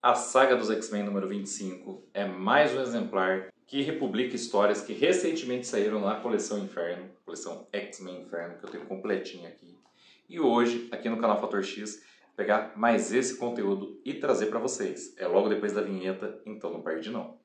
A saga dos X-Men número 25 é mais um exemplar que republica histórias que recentemente saíram na coleção Inferno, coleção X-Men Inferno, que eu tenho completinha aqui. E hoje, aqui no canal Fator X, vou pegar mais esse conteúdo e trazer para vocês. É logo depois da vinheta, então não perde não.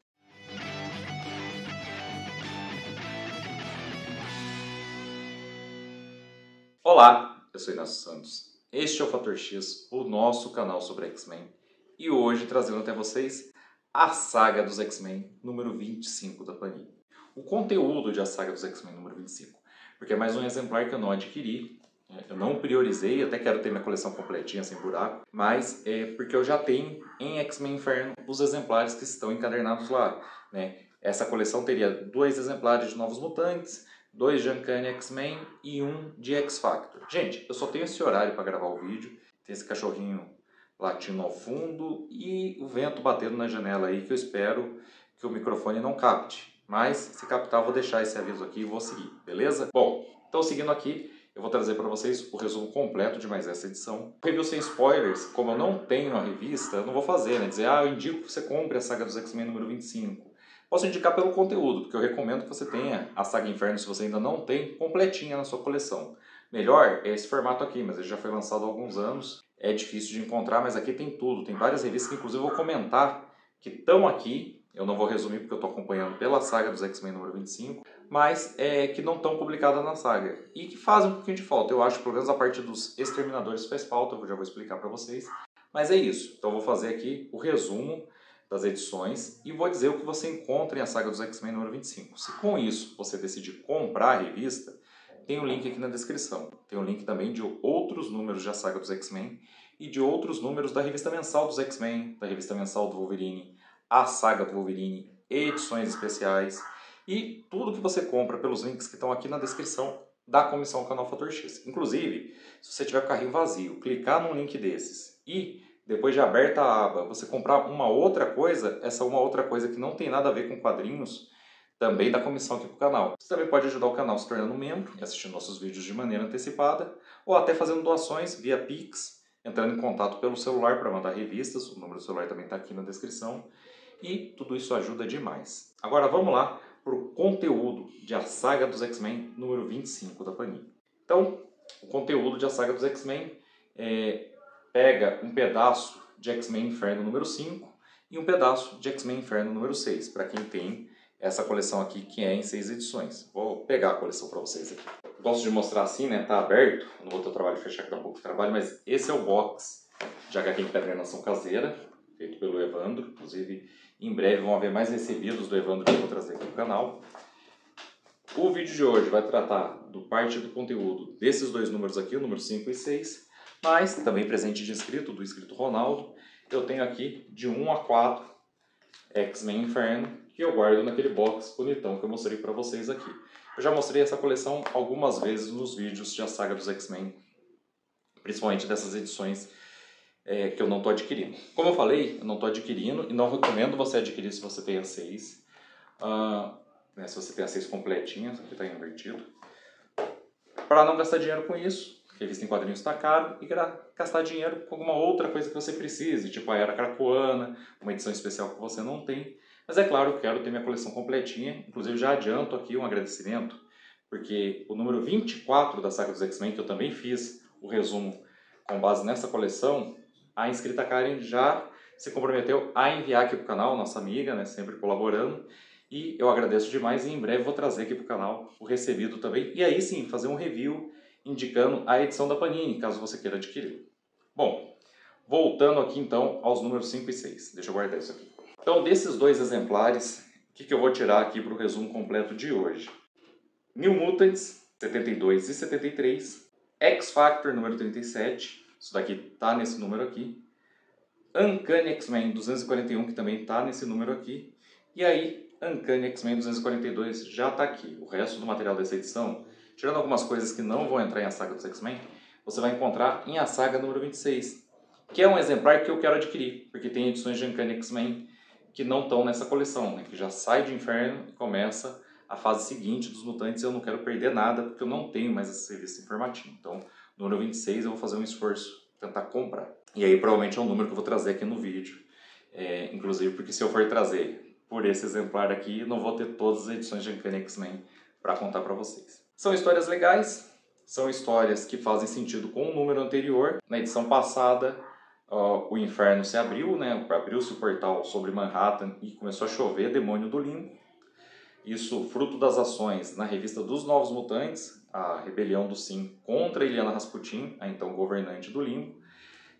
Olá, eu sou Inácio Santos. Este é o Fator X, o nosso canal sobre X-Men. E hoje trazendo até vocês a saga dos X-Men número 25 da Panini. O conteúdo de A Saga dos X-Men número 25, porque é mais um exemplar que eu não adquiri, eu não priorizei, até quero ter minha coleção completinha, sem buraco, mas é porque eu já tenho em X-Men Inferno os exemplares que estão encadernados lá, né? Essa coleção teria 2 exemplares de Novos Mutantes, 2 de Uncanny X-Men e 1 de X-Factor. Gente, eu só tenho esse horário para gravar o vídeo, tem esse cachorrinho latindo ao fundo e o vento batendo na janela aí, que eu espero que o microfone não capte. Mas se captar, eu vou deixar esse aviso aqui e vou seguir, beleza? Bom, então seguindo aqui, eu vou trazer para vocês o resumo completo de mais essa edição. Review sem spoilers, como eu não tenho a revista, eu não vou fazer, né? Dizer, eu indico que você compre a Saga dos X-Men número 25. Posso indicar pelo conteúdo, porque eu recomendo que você tenha a Saga Inferno, se você ainda não tem, completinha na sua coleção. Melhor é esse formato aqui, mas ele já foi lançado há alguns anos. É difícil de encontrar, mas aqui tem tudo. Tem várias revistas que inclusive eu vou comentar que estão aqui. Eu não vou resumir porque eu estou acompanhando pela saga dos X-Men número 25, mas que não estão publicadas na saga. E que fazem um pouquinho de falta. Eu acho que pelo menos a parte dos Exterminadores faz falta, eu já vou explicar para vocês. Mas é isso. Então eu vou fazer aqui o resumo das edições e vou dizer o que você encontra em A Saga dos X-Men número 25. Se com isso você decidir comprar a revista, tem um link aqui na descrição. Tem um link também de outros números de A Saga dos X-Men e de outros números da revista mensal dos X-Men, da revista mensal do Wolverine, A Saga do Wolverine, edições especiais e tudo que você compra pelos links que estão aqui na descrição da comissão Canal Fator X. Inclusive, se você tiver com o carrinho vazio, clicar num link desses e depois de aberta a aba, você comprar uma outra coisa, essa uma outra coisa que não tem nada a ver com quadrinhos, também da comissão aqui para o canal. Você também pode ajudar o canal se tornando membro e assistindo nossos vídeos de maneira antecipada, ou até fazendo doações via Pix, entrando em contato pelo celular para mandar revistas, o número do celular também está aqui na descrição, e tudo isso ajuda demais. Agora vamos lá para o conteúdo de A Saga dos X-Men número 25 da Panini. Então, o conteúdo de A Saga dos X-Men pega um pedaço de X-Men Inferno número 5 e um pedaço de X-Men Inferno número 6, para quem tem essa coleção aqui, que é em 6 edições. Vou pegar a coleção para vocês aqui. Gosto de mostrar assim, né? Tá aberto. Não vou ter o trabalho de fechar, que dá um pouco de trabalho, mas esse é o box de HQ Encadernação Caseira, feito pelo Evandro. Inclusive, em breve vão haver mais recebidos do Evandro que eu vou trazer aqui no canal. O vídeo de hoje vai tratar do parte do conteúdo desses 2 números aqui, o número 5 e 6, mas também presente de inscrito, do inscrito Ronaldo. Eu tenho aqui de 1 a 4 X-Men Inferno, que eu guardo naquele box bonitão que eu mostrei para vocês aqui. Eu já mostrei essa coleção algumas vezes nos vídeos de A Saga dos X-Men, principalmente dessas edições que eu não estou adquirindo. Como eu falei, eu não estou adquirindo e não recomendo você adquirir se você tem a 6. Se você tem a 6 completinha, isso aqui está invertido. Para não gastar dinheiro com isso, revista em quadrinhos está caro, e gastar dinheiro com alguma outra coisa que você precise, tipo a Era Krakoana, uma edição especial que você não tem. Mas é claro, eu quero ter minha coleção completinha, inclusive já adianto aqui um agradecimento, porque o número 24 da Saga dos X-Men, que eu também fiz o resumo com base nessa coleção, a inscrita Karen já se comprometeu a enviar aqui para o canal, nossa amiga, né, sempre colaborando, e eu agradeço demais e em breve vou trazer aqui para o canal o recebido também, e aí sim, fazer um review indicando a edição da Panini, caso você queira adquirir. Bom, voltando aqui então aos números 5 e 6, deixa eu guardar isso aqui. Então, desses 2 exemplares, o que eu vou tirar aqui para o resumo completo de hoje? New Mutants, 72 e 73. X-Factor, número 37. Isso daqui está nesse número aqui. Uncanny X-Men 241, que também está nesse número aqui. E aí, Uncanny X-Men 242 já está aqui. O resto do material dessa edição, tirando algumas coisas que não vão entrar em A Saga dos X-Men, você vai encontrar em A Saga número 26. Que é um exemplar que eu quero adquirir, porque tem edições de Uncanny X-Men que não estão nessa coleção, né? Que já sai de Inferno e começa a fase seguinte dos Mutantes. Eu não quero perder nada, porque eu não tenho mais essa revista em formatinho. Então, no número 26 eu vou fazer um esforço, tentar comprar. E aí provavelmente é um número que eu vou trazer aqui no vídeo. Inclusive porque se eu for trazer por esse exemplar aqui, não vou ter todas as edições de Uncanny X-Men para contar para vocês. São histórias legais, são histórias que fazem sentido com o número anterior. Na edição passada, o inferno se abriu, né? Abriu-se o portal sobre Manhattan e começou a chover demônio do limbo. Isso fruto das ações na revista dos Novos Mutantes, a rebelião do Sim contra Illyana Rasputin, a então governante do limbo.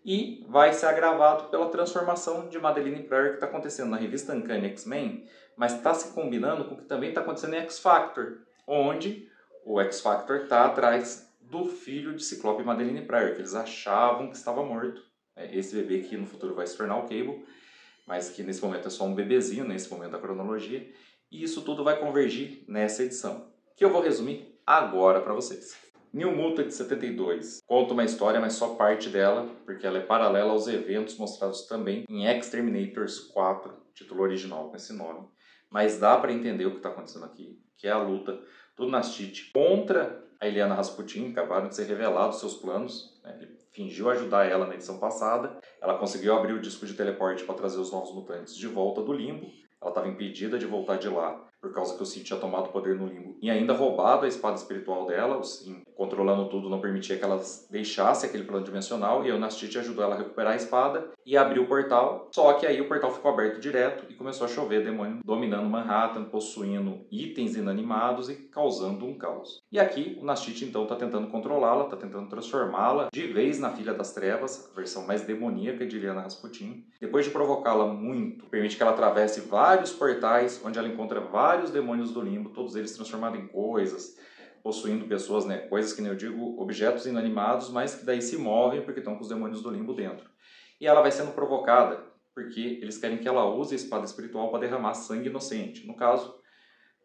E vai ser agravado pela transformação de Madelyne Pryor que está acontecendo na revista Uncanny X-Men, mas está se combinando com o que também está acontecendo em X-Factor, onde o X-Factor está atrás do filho de Ciclope e Madelyne Pryor, que eles achavam que estava morto. Esse bebê que no futuro vai se tornar o Cable, mas que nesse momento é só um bebezinho, nesse momento da cronologia. E isso tudo vai convergir nessa edição, que eu vou resumir agora para vocês. New Mutant 72 conta uma história, mas só parte dela, porque ela é paralela aos eventos mostrados também em Exterminators 4, título original com esse nome. Mas dá para entender o que está acontecendo aqui, que é a luta do Nastite contra a Illyana Rasputin. Acabaram de ser revelados seus planos, né? Ele fingiu ajudar ela na edição passada. Ela conseguiu abrir o disco de teleporte para trazer os Novos Mutantes de volta do limbo. Ela estava impedida de voltar de lá, por causa que o Sim tinha tomado o poder no limbo e ainda roubado a espada espiritual dela. O Sim, controlando tudo, não permitia que ela deixasse aquele plano dimensional, e o Nastite ajudou ela a recuperar a espada e abriu o portal. Só que aí o portal ficou aberto direto e começou a chover demônio dominando Manhattan, possuindo itens inanimados e causando um caos. E aqui o Nastite então está tentando controlá-la, está tentando transformá-la de vez na Filha das Trevas, a versão mais demoníaca de Illyana Rasputin. Depois de provocá-la muito, permite que ela atravesse vários portais, onde ela encontra vários demônios do limbo, todos eles transformados em coisas, possuindo pessoas, né? Coisas que nem eu digo, objetos inanimados, mas que daí se movem porque estão com os demônios do limbo dentro. E ela vai sendo provocada porque eles querem que ela use a espada espiritual para derramar sangue inocente, no caso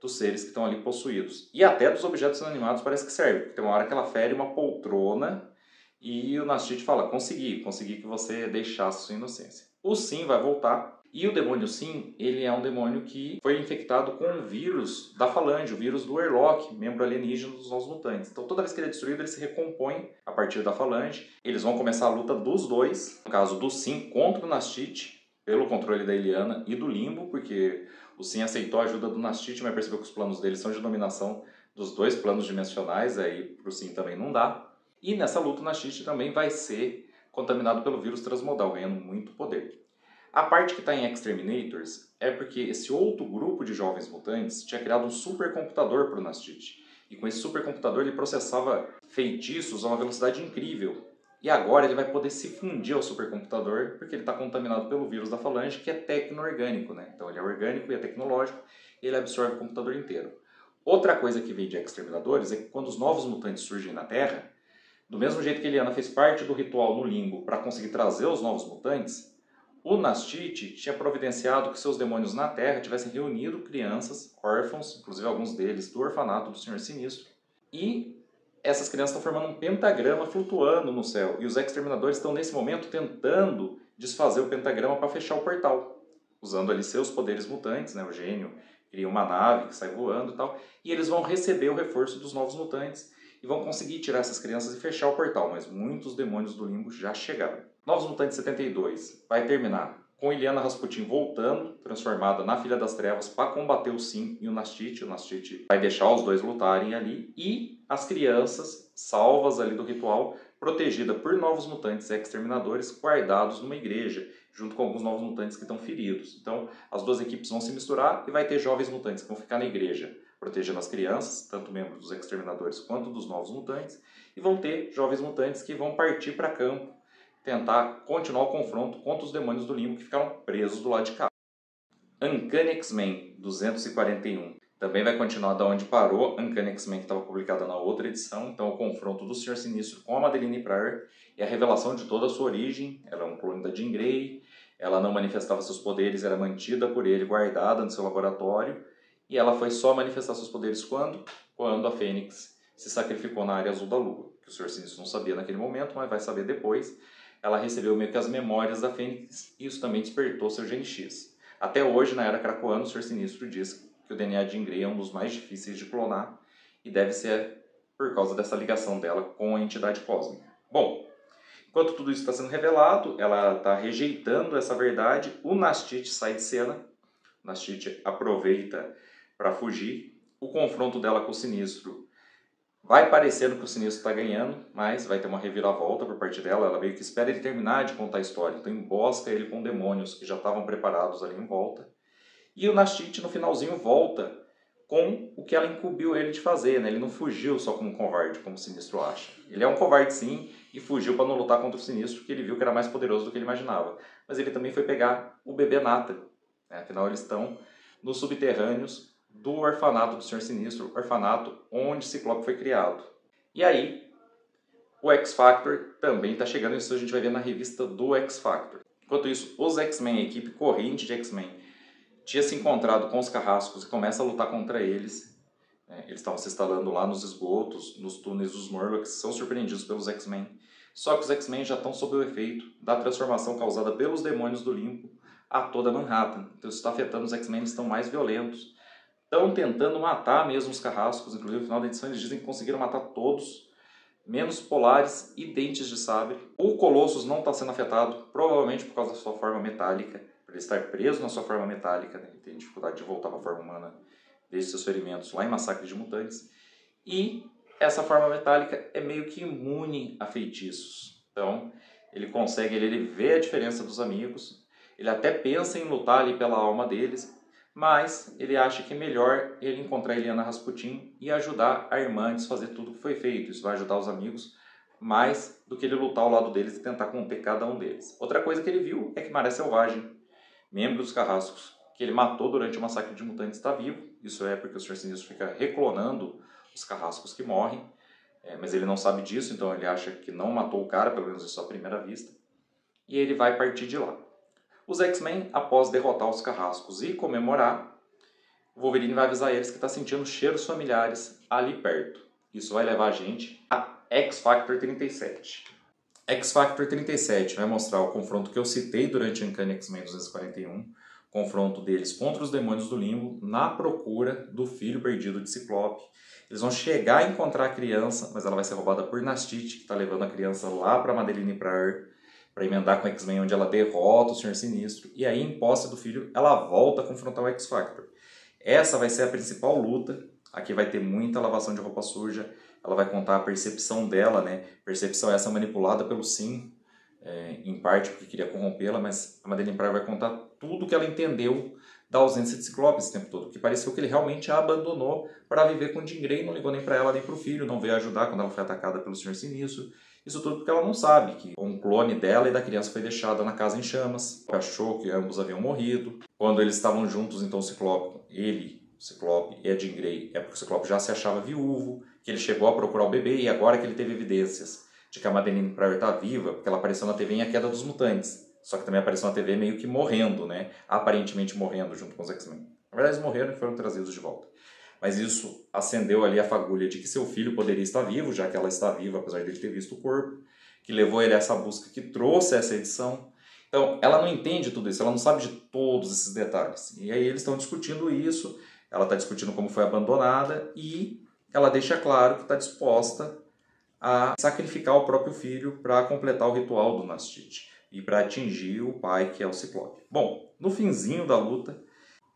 dos seres que estão ali possuídos. E até dos objetos inanimados parece que serve, porque tem uma hora que ela fere uma poltrona e o Nastite fala: consegui que você deixasse sua inocência. O Sim vai voltar. E o demônio Sim, ele é um demônio que foi infectado com o vírus da Falange, o vírus do Airlock, membro alienígena dos Novos Mutantes. Então toda vez que ele é destruído, ele se recompõe a partir da Falange. Eles vão começar a luta dos dois, no caso do Sim contra o Nastite, pelo controle da Illyana e do Limbo, porque o Sim aceitou a ajuda do Nastite, mas percebeu que os planos dele são de dominação dos dois planos dimensionais, aí pro Sim também não dá. E nessa luta o Nastite também vai ser contaminado pelo vírus transmodal, ganhando muito poder. A parte que está em Exterminators é porque esse outro grupo de jovens mutantes tinha criado um supercomputador para o Nastite. E com esse supercomputador ele processava feitiços a uma velocidade incrível. E agora ele vai poder se fundir ao supercomputador, porque ele está contaminado pelo vírus da Falange, que é tecno-orgânico, né? Então ele é orgânico e é tecnológico, e ele absorve o computador inteiro. Outra coisa que vem de Exterminadores é que quando os novos mutantes surgem na Terra, do mesmo jeito que Illyana fez parte do ritual no Limbo para conseguir trazer os novos mutantes, o Nastite tinha providenciado que seus demônios na Terra tivessem reunido crianças, órfãos, inclusive alguns deles do orfanato do Senhor Sinistro, e essas crianças estão formando um pentagrama flutuando no céu, e os Exterminadores estão nesse momento tentando desfazer o pentagrama para fechar o portal, usando ali seus poderes mutantes, né? O gênio cria uma nave que sai voando e tal, e eles vão receber o reforço dos novos mutantes e vão conseguir tirar essas crianças e fechar o portal, mas muitos demônios do limbo já chegaram. Novos Mutantes 72 vai terminar com Illyana Rasputin voltando, transformada na Filha das Trevas, para combater o Sim e o Nastite. O Nastite vai deixar os dois lutarem ali, e as crianças, salvas ali do ritual, protegidas por Novos Mutantes e Exterminadores, guardados numa igreja, junto com alguns Novos Mutantes que estão feridos. Então, as duas equipes vão se misturar e vai ter jovens mutantes que vão ficar na igreja, protegendo as crianças, tanto membros dos Exterminadores quanto dos Novos Mutantes, e vão ter jovens mutantes que vão partir para campo, tentar continuar o confronto contra os demônios do limbo que ficaram presos do lado de cá. Uncanny X-Men 241 também vai continuar da onde parou Uncanny X-Men, que estava publicada na outra edição. Então o confronto do Senhor Sinistro com a Madelyne Pryor e a revelação de toda a sua origem. Ela é um clone da Jean Grey, ela não manifestava seus poderes, era mantida por ele, guardada no seu laboratório, e ela foi só manifestar seus poderes quando a Fênix se sacrificou na área azul da Lua, que o Senhor Sinistro não sabia naquele momento, mas vai saber depois. Ela recebeu meio que as memórias da Fênix, e isso também despertou seu Gene X. Até hoje, na Era Krakoana, o Senhor Sinistro diz que o DNA de Jean Grey é um dos mais difíceis de clonar, e deve ser por causa dessa ligação dela com a entidade cósmica. Bom, Enquanto tudo isso está sendo revelado, ela está rejeitando essa verdade, o Nastite sai de cena, o Nastite aproveita para fugir, o confronto dela com o Sinistro vai parecendo que o Sinistro está ganhando, mas vai ter uma reviravolta por parte dela, ela meio que espera ele terminar de contar a história, então embosca ele com demônios que já estavam preparados ali em volta, e o Nastite no finalzinho volta com o que ela incumbiu ele de fazer, né? Ele não fugiu só como um covarde, como o Sinistro acha. Ele é um covarde sim, e fugiu para não lutar contra o Sinistro, porque ele viu que era mais poderoso do que ele imaginava. Mas ele também foi pegar o bebê Nathan, né? Afinal eles estão nos subterrâneos do orfanato do Senhor Sinistro, orfanato onde Ciclope foi criado. E aí, o X-Factor também está chegando, isso a gente vai ver na revista do X-Factor. Enquanto isso, os X-Men, a equipe corrente de X-Men, tinha se encontrado com os carrascos e começa a lutar contra eles. Eles estavam se instalando lá nos esgotos, nos túneis dos Morlocks, são surpreendidos pelos X-Men. Só que os X-Men já estão sob o efeito da transformação causada pelos demônios do limbo a toda Manhattan. Então isso está afetando os X-Men, eles estão mais violentos. Estão tentando matar mesmo os carrascos, inclusive no final da edição eles dizem que conseguiram matar todos, menos Polaris e Dentes de Sabre. O Colossus não está sendo afetado, provavelmente por causa da sua forma metálica, por ele estar preso na sua forma metálica, né? Ele tem dificuldade de voltar para a forma humana desde seus ferimentos lá em Massacre de Mutantes. E essa forma metálica é meio que imune a feitiços. Então, ele consegue, ele vê a diferença dos amigos, ele até pensa em lutar ali pela alma deles, mas ele acha que é melhor ele encontrar Illyana Rasputin e ajudar a irmã a desfazer tudo que foi feito. Isso vai ajudar os amigos mais do que ele lutar ao lado deles e tentar conter cada um deles. Outra coisa que ele viu é que Maré Selvagem, membro dos Carrascos, que ele matou durante o Massacre de Mutantes, está vivo. Isso é porque o Senhor Sinistro fica reclonando os Carrascos que morrem, mas ele não sabe disso, então ele acha que não matou o cara, pelo menos isso à primeira vista, e ele vai partir de lá. Os X-Men, após derrotar os Carrascos e comemorar, o Wolverine vai avisar eles que está sentindo cheiros familiares ali perto. Isso vai levar a gente a X-Factor 37. X-Factor 37 vai mostrar o confronto que eu citei durante o Uncanny X-Men 241, confronto deles contra os demônios do limbo, na procura do filho perdido de Ciclope. Eles vão chegar a encontrar a criança, mas ela vai ser roubada por Nastite, que está levando a criança lá para Madeline Pryor, para emendar com o X-Men, onde ela derrota o Senhor Sinistro. E aí, em posse do filho, ela volta a confrontar o X-Factor. Essa vai ser a principal luta. Aqui vai ter muita lavação de roupa suja. Ela vai contar a percepção dela, né? Percepção essa manipulada pelo Sim, em parte porque queria corrompê-la, mas a Madeline Pryor vai contar tudo que ela entendeu da ausência de Ciclope esse tempo todo, que pareceu que ele realmente a abandonou para viver com Jean Grey, não ligou nem para ela nem para o filho, não veio ajudar quando ela foi atacada pelo Senhor Sinistro. Isso tudo porque ela não sabe que um clone dela e da criança foi deixada na casa em chamas, achou que ambos haviam morrido. Quando eles estavam juntos, então o Ciclope e a Jean Grey, é porque o Ciclope já se achava viúvo, que ele chegou a procurar o bebê e agora que ele teve evidências de que a Madeline Pryor está viva, porque ela apareceu na TV em A Queda dos Mutantes, só que também apareceu na TV meio que morrendo, né? Aparentemente morrendo junto com os X-Men. Na verdade eles morreram e foram trazidos de volta. Mas isso acendeu ali a fagulha de que seu filho poderia estar vivo, já que ela está viva, apesar de ele ter visto o corpo, que levou ele a essa busca que trouxe essa edição. Então, ela não entende tudo isso, ela não sabe de todos esses detalhes. E aí eles estão discutindo isso, ela está discutindo como foi abandonada e ela deixa claro que está disposta a sacrificar o próprio filho para completar o ritual do Nastite e para atingir o pai, que é o Ciclope. Bom, no finzinho da luta,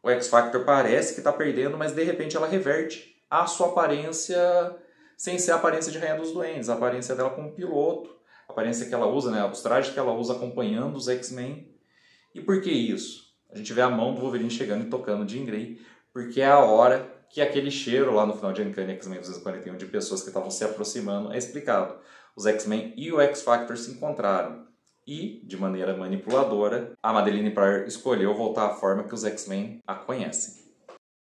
o X-Factor parece que está perdendo, mas de repente ela reverte a sua aparência sem ser a aparência de Rainha dos Duendes, a aparência dela como piloto, a aparência que ela usa, né, os trajes que ela usa acompanhando os X-Men. E por que isso? A gente vê a mão do Wolverine chegando e tocando Jean Grey, porque é a hora que aquele cheiro lá no final de Uncanny X-Men 241 de pessoas que estavam se aproximando é explicado. Os X-Men e o X-Factor se encontraram. E, de maneira manipuladora, a Madeline Pryor escolheu voltar à forma que os X-Men a conhecem.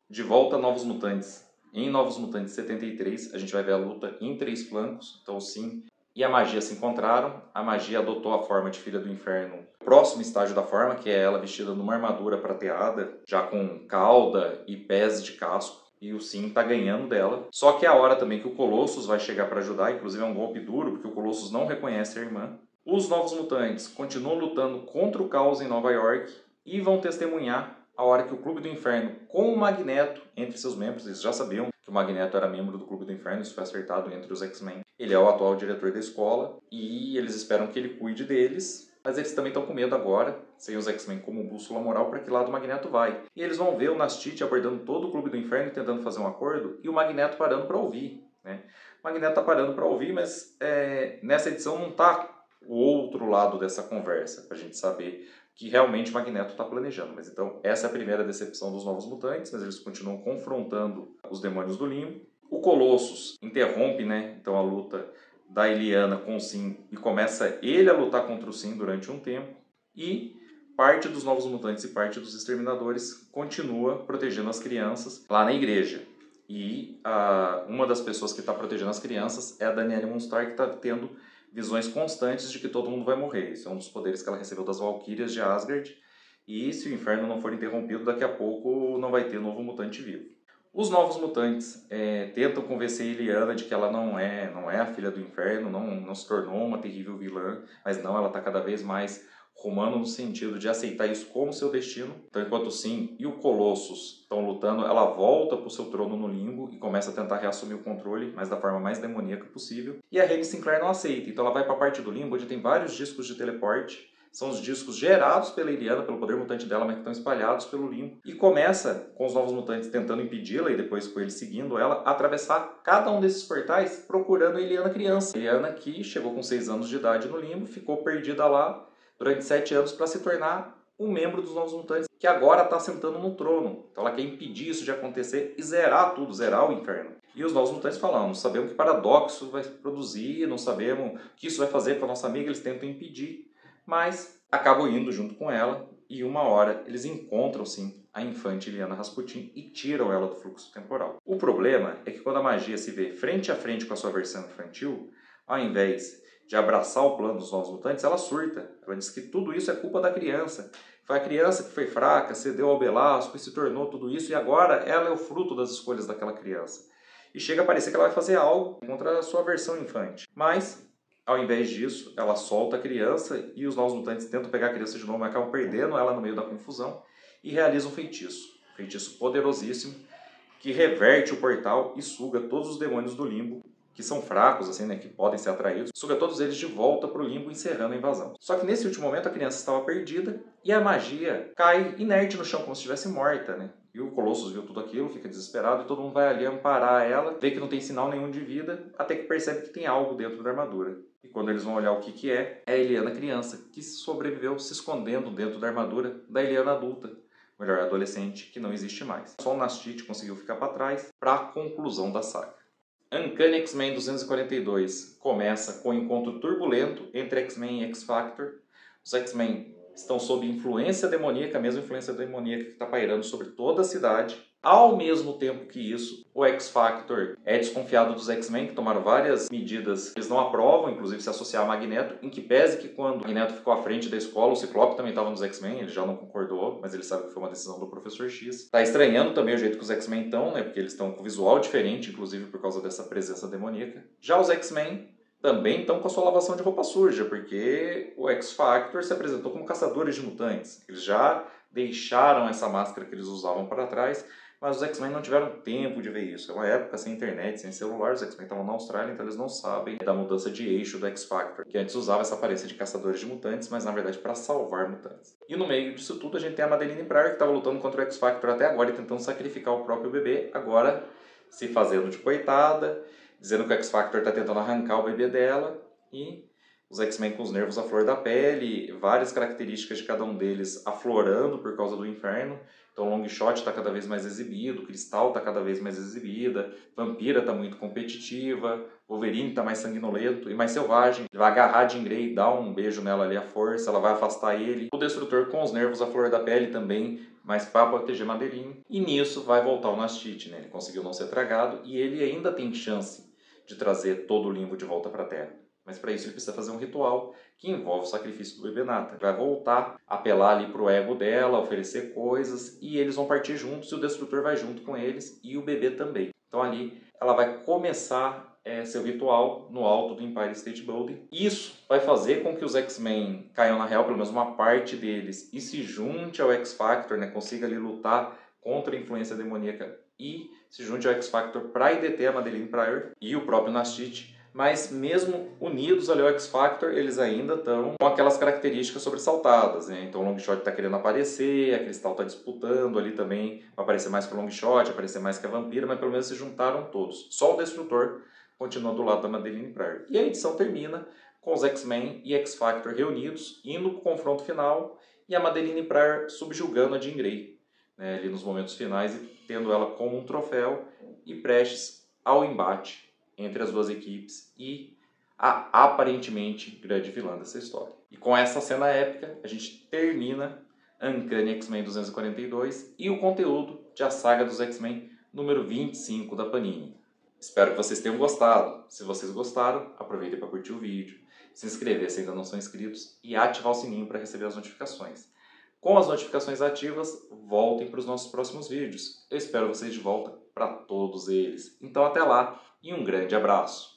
De volta a Novos Mutantes. Em Novos Mutantes 73, a gente vai ver a luta em 3 flancos. Então, o Sim e a Magia se encontraram. A Magia adotou a forma de Filha do Inferno. Próximo estágio da forma, que é ela vestida numa armadura prateada, já com cauda e pés de casco. E o Sim tá ganhando dela. Só que é a hora também que o Colossus vai chegar para ajudar. Inclusive é um golpe duro, porque o Colossus não reconhece a irmã. Os Novos Mutantes continuam lutando contra o caos em Nova York e vão testemunhar a hora que o Clube do Inferno, com o Magneto entre seus membros, eles já sabiam que o Magneto era membro do Clube do Inferno, isso foi acertado entre os X-Men. Ele é o atual diretor da escola e eles esperam que ele cuide deles, mas eles também estão com medo agora, sem os X-Men como bússola moral, para que lado o Magneto vai. E eles vão ver o Nastite abordando todo o Clube do Inferno e tentando fazer um acordo, e o Magneto parando para ouvir, né? O Magneto está parando para ouvir, mas nessa edição não está o outro lado dessa conversa, para a gente saber que realmente o Magneto está planejando. Mas então essa é a primeira decepção dos Novos Mutantes, mas eles continuam confrontando os demônios do limbo. O Colossus interrompe, né, então a luta da Illyana com o Sim e começa ele a lutar contra o Sim durante um tempo. E parte dos Novos Mutantes e parte dos Exterminadores continua protegendo as crianças lá na igreja. E uma das pessoas que está protegendo as crianças é a Danielle Moonstar, que está tendo visões constantes de que todo mundo vai morrer. Isso é um dos poderes que ela recebeu das Valquírias de Asgard. E se o inferno não for interrompido, daqui a pouco não vai ter novo mutante vivo. Os Novos Mutantes tentam convencer a Illyana de que ela não é a filha do inferno, não se tornou uma terrível vilã, mas não, ela está cada vez mais rumando no sentido de aceitar isso como seu destino. Então, enquanto o Sim e o Colossus estão lutando, ela volta para o seu trono no limbo e começa a tentar reassumir o controle, mas da forma mais demoníaca possível. E a Rhaenys Sinclair não aceita, então ela vai para a parte do limbo, onde tem vários discos de teleporte. São os discos gerados pela Illyana, pelo poder mutante dela, mas que estão espalhados pelo limbo. E começa com os Novos Mutantes tentando impedi-la, e depois com eles seguindo ela, a atravessar cada um desses portais procurando a Illyana criança. A Illyana que chegou com 6 anos de idade no limbo, ficou perdida lá durante 7 anos para se tornar um membro dos Novos Mutantes, que agora está sentando no trono. Então ela quer impedir isso de acontecer e zerar tudo, zerar o inferno. E os Novos Mutantes falam, não sabemos que paradoxo vai produzir, não sabemos o que isso vai fazer para a nossa amiga, eles tentam impedir. Mas acabam indo junto com ela e uma hora eles encontram sim a infante Illyana Rasputin e tiram ela do fluxo temporal. O problema é que quando a magia se vê frente a frente com a sua versão infantil, ao invés de abraçar o plano dos Novos Mutantes, ela surta. Ela diz que tudo isso é culpa da criança. Foi a criança que foi fraca, cedeu ao Belasco e se tornou tudo isso, e agora ela é o fruto das escolhas daquela criança. E chega a parecer que ela vai fazer algo contra a sua versão infante. Mas ao invés disso, ela solta a criança e os Novos Mutantes tentam pegar a criança de novo, mas acabam perdendo ela no meio da confusão e realizam um feitiço. Um feitiço poderosíssimo que reverte o portal e suga todos os demônios do limbo, que são fracos, assim, né, que podem ser atraídos, suga todos eles de volta para o limbo, encerrando a invasão. Só que nesse último momento a criança estava perdida e a magia cai inerte no chão, como se estivesse morta, né? E o Colossus viu tudo aquilo, fica desesperado e todo mundo vai ali amparar ela, vê que não tem sinal nenhum de vida, até que percebe que tem algo dentro da armadura. E quando eles vão olhar o que é a Illyana criança, que sobreviveu se escondendo dentro da armadura da Illyana adulta, melhor, adolescente, que não existe mais. Só o Nastite conseguiu ficar para trás para a conclusão da saga. Uncanny X-Men 242 começa com um encontro turbulento entre X-Men e X-Factor. Os X-Men estão sob influência demoníaca, a mesma influência demoníaca que está pairando sobre toda a cidade. Ao mesmo tempo que isso, o X-Factor é desconfiado dos X-Men, que tomaram várias medidas que eles não aprovam, inclusive se associar a Magneto, em que pese que quando o Magneto ficou à frente da escola, o Ciclope também estava nos X-Men, ele já não concordou, mas ele sabe que foi uma decisão do Professor X. Tá estranhando também o jeito que os X-Men estão, né, porque eles estão com visual diferente, inclusive por causa dessa presença demoníaca. Já os X-Men também estão com a sua lavação de roupa suja, porque o X-Factor se apresentou como caçadores de mutantes. Eles já deixaram essa máscara que eles usavam para trás, mas os X-Men não tiveram tempo de ver isso. É uma época sem internet, sem celular, os X-Men estavam na Austrália, então eles não sabem da mudança de eixo do X-Factor, que antes usava essa aparência de caçadores de mutantes, mas na verdade para salvar mutantes. E no meio disso tudo a gente tem a Madeline Pryor, que estava lutando contra o X-Factor até agora e tentando sacrificar o próprio bebê, agora se fazendo de coitada, dizendo que o X-Factor está tentando arrancar o bebê dela, e os X-Men com os nervos à flor da pele, várias características de cada um deles aflorando por causa do inferno. Então, o Longshot está cada vez mais exibido, Cristal está cada vez mais exibida, Vampira está muito competitiva, Wolverine está mais sanguinolento e mais selvagem. Ele vai agarrar a Jean Grey, dar um beijo nela ali à força, ela vai afastar ele. O Destrutor com os nervos à flor da pele também, mas para proteger Madeline. E nisso vai voltar o Nastite, né? Ele conseguiu não ser tragado e ele ainda tem chance de trazer todo o limbo de volta para a Terra. Mas para isso ele precisa fazer um ritual que envolve o sacrifício do bebê Nathan. Vai voltar, apelar ali pro ego dela, oferecer coisas, e eles vão partir juntos, e o Destrutor vai junto com eles, e o bebê também. Então ali ela vai começar seu ritual no alto do Empire State Building. Isso vai fazer com que os X-Men caiam na real, pelo menos uma parte deles, e se junte ao X-Factor, né, consiga ali lutar contra a influência demoníaca e se junte ao X-Factor para ir deter a Madeline Pryor e o próprio Nastite. Mas mesmo unidos ali ao X-Factor, eles ainda estão com aquelas características sobressaltadas, né? Então o Longshot está querendo aparecer, a Cristal está disputando ali também, vai aparecer mais que o Longshot, aparecer mais que a Vampira, mas pelo menos se juntaram todos. Só o Destrutor continua do lado da Madeline Pryor. E a edição termina com os X-Men e X-Factor reunidos, indo para o confronto final, e a Madeline Pryor subjugando a Jean Grey, né, ali nos momentos finais, e tendo ela como um troféu e prestes ao embate entre as duas equipes e a aparentemente grande vilã dessa história. E com essa cena épica, a gente termina Uncanny X-Men 242 e o conteúdo de A Saga dos X-Men número 25 da Panini. Espero que vocês tenham gostado. Se vocês gostaram, aproveitem para curtir o vídeo, se inscrever se ainda não são inscritos e ativar o sininho para receber as notificações. Com as notificações ativas, voltem para os nossos próximos vídeos. Eu espero vocês de volta para todos eles. Então até lá e um grande abraço!